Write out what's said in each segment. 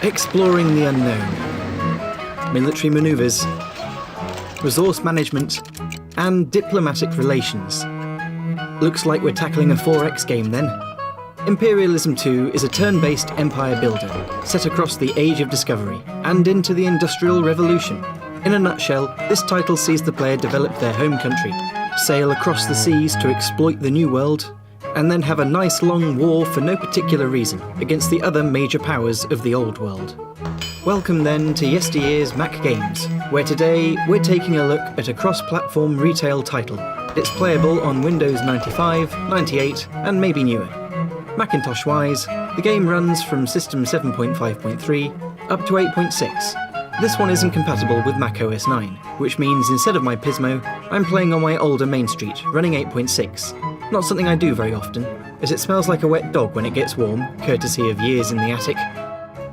Exploring the unknown. Military maneuvers. Resource management. And diplomatic relations. Looks like we're tackling a 4X game then. Imperialism II is a turn-based empire builder, set across the Age of Discovery and into the Industrial Revolution. In a nutshell, this title sees the player develop their home country, sail across the seas to exploit the New World, and then have a nice long war for no particular reason against the other major powers of the Old World. Welcome then to YesterYear's Mac Games, where today we're taking a look at a cross-platform retail title. It's playable on Windows 95, 98 and maybe newer. Macintosh-wise, the game runs from System 7.5.3 up to 8.6. This one isn't compatible with Mac OS 9, which means instead of my Pismo, I'm playing on my older Main Street, running 8.6. Not something I do very often, as it smells like a wet dog when it gets warm, courtesy of years in the attic.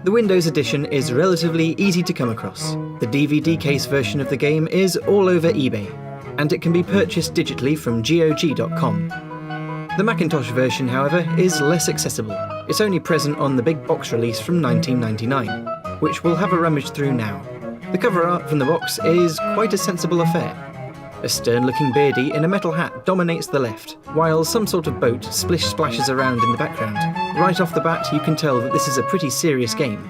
The Windows edition is relatively easy to come across. The DVD case version of the game is all over eBay, and it can be purchased digitally from GOG.com. The Macintosh version, however, is less accessible. It's only present on the big box release from 1999, which we'll have a rummage through now. The cover art from the box is quite a sensible affair. A stern-looking beardy in a metal hat dominates the left, while some sort of boat splish-splashes around in the background. Right off the bat, you can tell that this is a pretty serious game.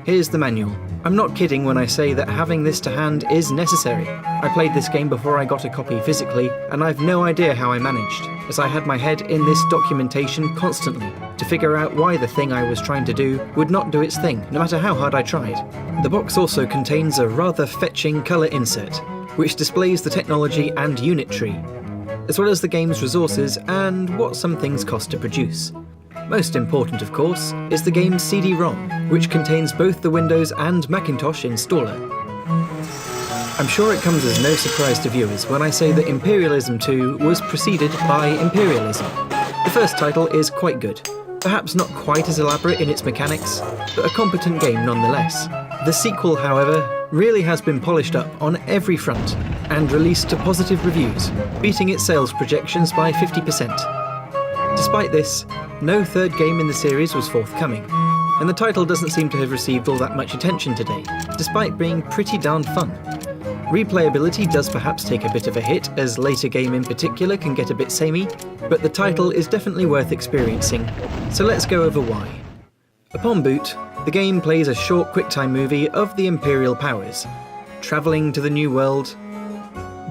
Here's the manual. I'm not kidding when I say that having this to hand is necessary. I played this game before I got a copy physically, and I've no idea how I managed, as I had my head in this documentation constantly to figure out why the thing I was trying to do would not do its thing, no matter how hard I tried. The box also contains a rather fetching colour insert, which displays the technology and unit tree, as well as the game's resources and what some things cost to produce. Most important, of course, is the game's CD-ROM, which contains both the Windows and Macintosh installer. I'm sure it comes as no surprise to viewers when I say that Imperialism II was preceded by Imperialism. The first title is quite good, perhaps not quite as elaborate in its mechanics, but a competent game nonetheless. The sequel, however, really has been polished up on every front and released to positive reviews, beating its sales projections by 50%. Despite this, no third game in the series was forthcoming, and the title doesn't seem to have received all that much attention today, despite being pretty darn fun. Replayability does perhaps take a bit of a hit, as later game in particular can get a bit samey, but the title is definitely worth experiencing, so let's go over why. Upon boot, the game plays a short QuickTime movie of the Imperial powers, travelling to the New World,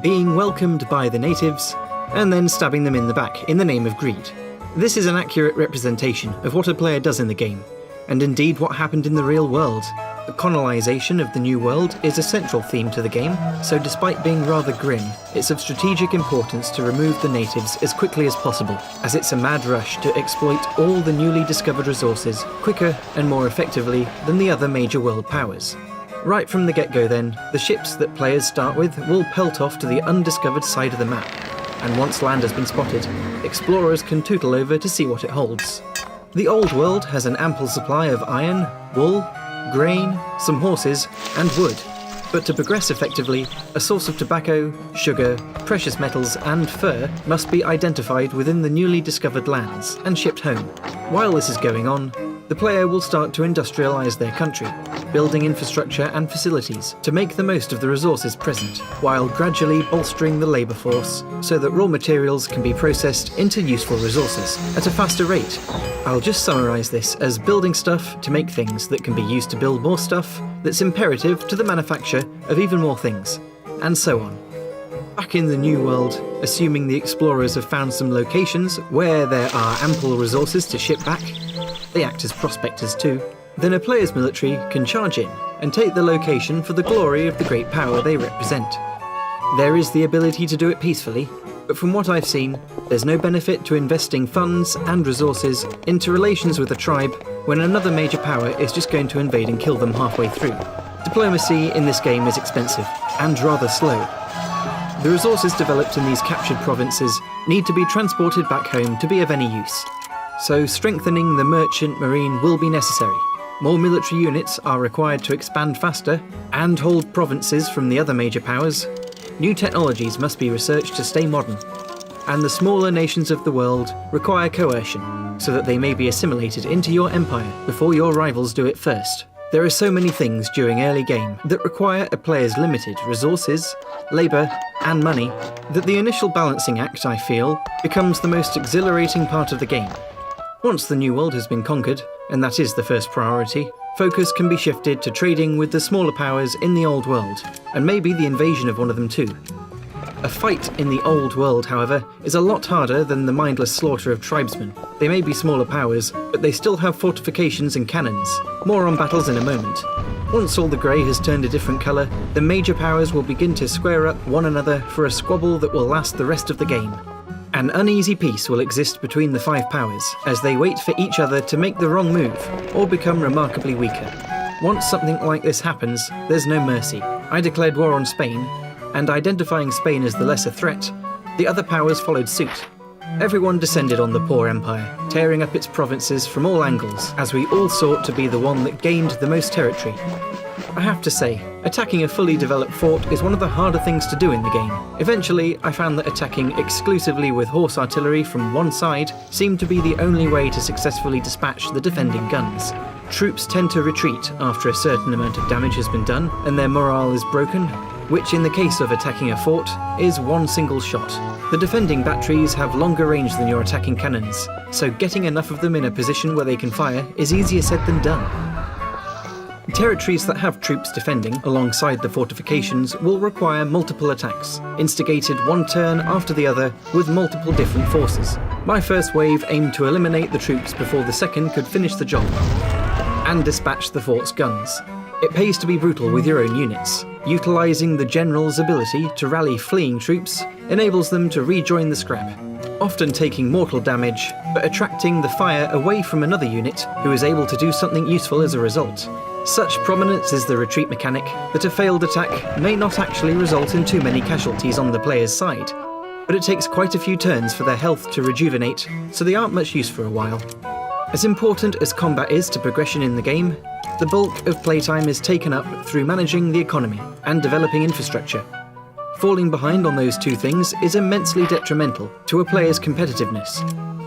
being welcomed by the natives, and then stabbing them in the back in the name of greed. This is an accurate representation of what a player does in the game, and indeed what happened in the real world. The colonisation of the New World is a central theme to the game, so despite being rather grim, it's of strategic importance to remove the natives as quickly as possible, as it's a mad rush to exploit all the newly discovered resources quicker and more effectively than the other major world powers. Right from the get-go then, the ships that players start with will pelt off to the undiscovered side of the map, and once land has been spotted, explorers can tootle over to see what it holds. The Old World has an ample supply of iron, wool, grain, some horses, and wood. But to progress effectively, a source of tobacco, sugar, precious metals, and fur must be identified within the newly discovered lands and shipped home. While this is going on, the player will start to industrialise their country, building infrastructure and facilities to make the most of the resources present, while gradually bolstering the labour force so that raw materials can be processed into useful resources at a faster rate. I'll just summarise this as building stuff to make things that can be used to build more stuff that's imperative to the manufacture of even more things, and so on. Back in the New World, assuming the explorers have found some locations where there are ample resources to ship back, they act as prospectors too, then a player's military can charge in and take the location for the glory of the great power they represent. There is the ability to do it peacefully, but from what I've seen, there's no benefit to investing funds and resources into relations with a tribe when another major power is just going to invade and kill them halfway through. Diplomacy in this game is expensive and rather slow. The resources developed in these captured provinces need to be transported back home to be of any use, so strengthening the merchant marine will be necessary. More military units are required to expand faster and hold provinces from the other major powers. New technologies must be researched to stay modern, and the smaller nations of the world require coercion so that they may be assimilated into your empire before your rivals do it first. There are so many things during early game that require a player's limited resources, labour and money that the initial balancing act, I feel, becomes the most exhilarating part of the game. Once the new world has been conquered, and that is the first priority, focus can be shifted to trading with the smaller powers in the old world, and maybe the invasion of one of them too. A fight in the old world, however, is a lot harder than the mindless slaughter of tribesmen. They may be smaller powers, but they still have fortifications and cannons. More on battles in a moment. Once all the grey has turned a different colour, the major powers will begin to square up one another for a squabble that will last the rest of the game. An uneasy peace will exist between the 5 powers, as they wait for each other to make the wrong move, or become remarkably weaker. Once something like this happens, there's no mercy. I declared war on Spain, and identifying Spain as the lesser threat, the other powers followed suit. Everyone descended on the poor empire, tearing up its provinces from all angles, as we all sought to be the one that gained the most territory. I have to say, attacking a fully developed fort is one of the harder things to do in the game. Eventually, I found that attacking exclusively with horse artillery from one side seemed to be the only way to successfully dispatch the defending guns. Troops tend to retreat after a certain amount of damage has been done, and their morale is broken, which in the case of attacking a fort, is one single shot. The defending batteries have longer range than your attacking cannons, so getting enough of them in a position where they can fire is easier said than done. Territories that have troops defending alongside the fortifications will require multiple attacks, instigated one turn after the other with multiple different forces. My first wave aimed to eliminate the troops before the second could finish the job, and dispatch the fort's guns. It pays to be brutal with your own units. Utilising the general's ability to rally fleeing troops enables them to rejoin the scrap, often taking mortal damage, but attracting the fire away from another unit who is able to do something useful as a result. Such prominence is the retreat mechanic that a failed attack may not actually result in too many casualties on the player's side, but it takes quite a few turns for their health to rejuvenate, so they aren't much use for a while. As important as combat is to progression in the game, the bulk of playtime is taken up through managing the economy and developing infrastructure. Falling behind on those two things is immensely detrimental to a player's competitiveness,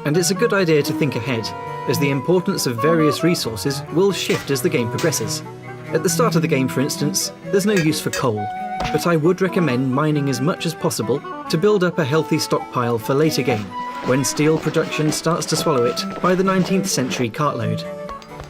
and it's a good idea to think ahead, as the importance of various resources will shift as the game progresses. At the start of the game, for instance, there's no use for coal, but I would recommend mining as much as possible to build up a healthy stockpile for later game, when steel production starts to swallow it by the 19th century cartload.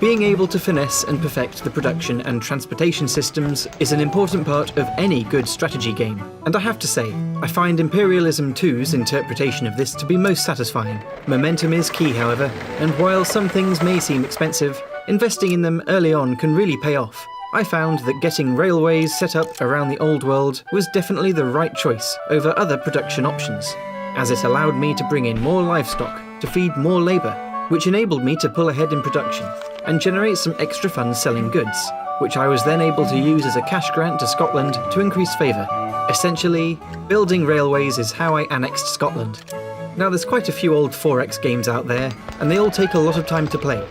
Being able to finesse and perfect the production and transportation systems is an important part of any good strategy game, and I have to say, I find Imperialism II's interpretation of this to be most satisfying. Momentum is key, however, and while some things may seem expensive, investing in them early on can really pay off. I found that getting railways set up around the old world was definitely the right choice over other production options, as it allowed me to bring in more livestock to feed more labour, which enabled me to pull ahead in production and generate some extra funds selling goods, which I was then able to use as a cash grant to Scotland to increase favour. Essentially, building railways is how I annexed Scotland. Now there's quite a few old 4X games out there, and they all take a lot of time to play.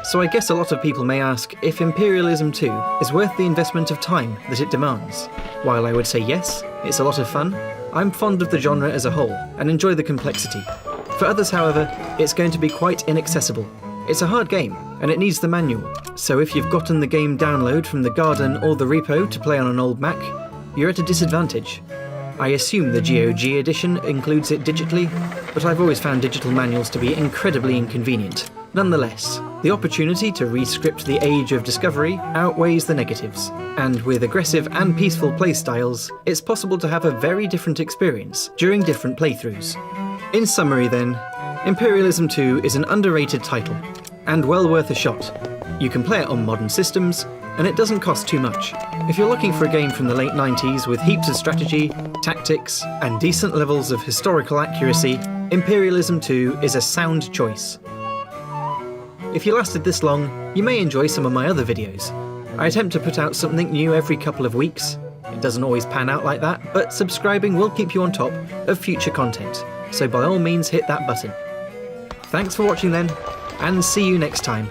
So I guess a lot of people may ask if Imperialism II is worth the investment of time that it demands. While I would say yes, it's a lot of fun, I'm fond of the genre as a whole and enjoy the complexity. For others, however, it's going to be quite inaccessible. It's a hard game, and it needs the manual, so if you've gotten the game download from the garden or the repo to play on an old Mac, you're at a disadvantage. I assume the GOG edition includes it digitally, but I've always found digital manuals to be incredibly inconvenient. Nonetheless, the opportunity to re-script the Age of Discovery outweighs the negatives, and with aggressive and peaceful playstyles, it's possible to have a very different experience during different playthroughs. In summary then, Imperialism II is an underrated title, and well worth a shot. You can play it on modern systems, and it doesn't cost too much. If you're looking for a game from the late 90s with heaps of strategy, tactics, and decent levels of historical accuracy, Imperialism II is a sound choice. If you lasted this long, you may enjoy some of my other videos. I attempt to put out something new every couple of weeks. It doesn't always pan out like that, but subscribing will keep you on top of future content, so by all means hit that button. Thanks for watching then, and see you next time.